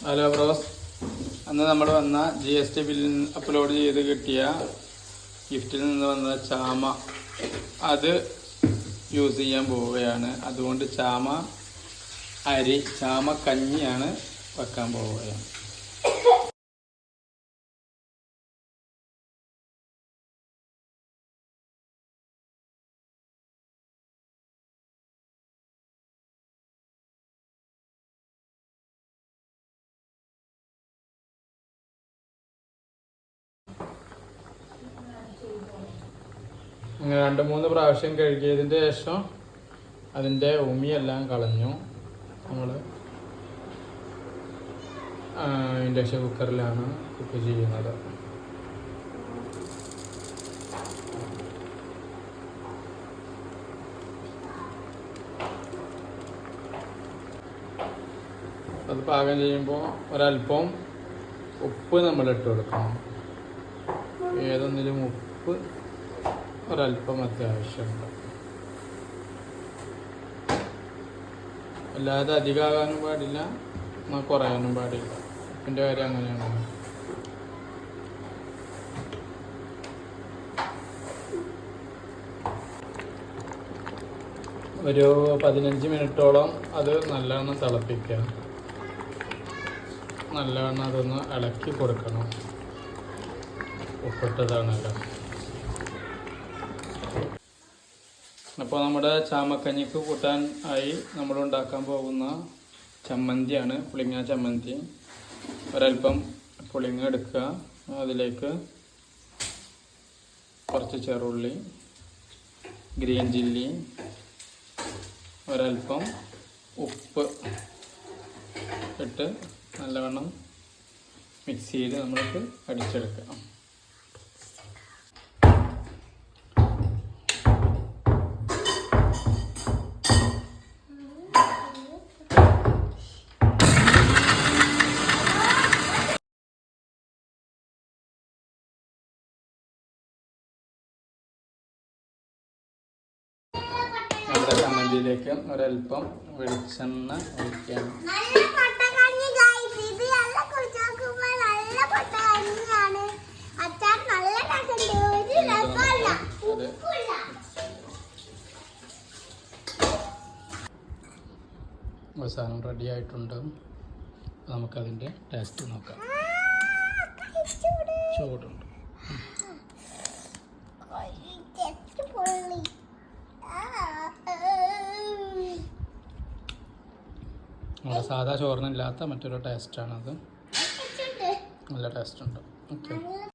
Hello bros, അന്ന് നമ്മൾ വന്ന GST ബില്ലിൽ അപ്ലോഡ് ചെയ്ത് കിട്ടിയ ഗിഫ്റ്റിൽ നിന്ന് വന്ന ചാമ അത് യൂസ് ചെയ്യാൻ പോവുകയാണ്. അതുകൊണ്ട് ചാമ കഞ്ഞിയാണ് വെക്കാൻ പോവുകയാണ്. അങ്ങനെ 2-3 പ്രാവശ്യം കഴുകിയതിൻ്റെ ശേഷം അതിൻ്റെ ഉമിയെല്ലാം കളഞ്ഞു. നമ്മൾ ഇൻഡക്ഷൻ കുക്കറിലാണ് കുക്ക് ചെയ്യുന്നത്. അത് പാകം ചെയ്യുമ്പോൾ ഒരല്പം ഉപ്പ് നമ്മൾ ഇട്ട് കൊടുക്കണം. ഏതൊന്നിലും ഉപ്പ് ഒരല്പം അത്യാവശ്യമുണ്ട്. അല്ലാതെ അധികമാകാനും പാടില്ല, എന്നാൽ കുറയാനും പാടില്ല. ഉപ്പിൻ്റെ കാര്യം അങ്ങനെയാണ്. ഒരു 15 മിനിറ്റോളം അത് നല്ലവണ്ണം തിളപ്പിക്കുക. നല്ലവണ്ണം അതൊന്ന് ഇളക്കി കൊടുക്കണം. ഉപ്പിട്ടതാണല്ലോ. അപ്പോൾ നമ്മുടെ ചാമക്കഞ്ഞിക്ക് കൂട്ടാൻ ആയി നമ്മൾ ഉണ്ടാക്കാൻ പോകുന്ന ചമ്മന്തിയാണ്, പുളിങ്ങ ചമ്മന്തി. ഒരല്പം പുളിങ്ങ എടുക്കുക, അതിലേക്ക് കുറച്ച് ചെറുള്ളി, ഗ്രീൻ ചില്ലി, ഒരല്പം ഉപ്പ് ഇട്ട് നല്ലവണ്ണം മിക്സ് ചെയ്ത് നമ്മൾക്ക് അടിച്ചെടുക്കാം. നമ്മുടെ ചമ്മന്തിയിലേക്ക് ഒരല്പം വെളിച്ചെണ്ണ ഒഴിക്കാം. അവസാനം റെഡി ആയിട്ടുണ്ട്. നമുക്കതിൻ്റെ ടേസ്റ്റ് നോക്കാം. ചൂടുണ്ട്. നമ്മുടെ സാധാ ചോറിനില്ലാത്ത മറ്റൊരു ടേസ്റ്റാണത്. നല്ല ടേസ്റ്റ് ഉണ്ട്. ഓക്കെ.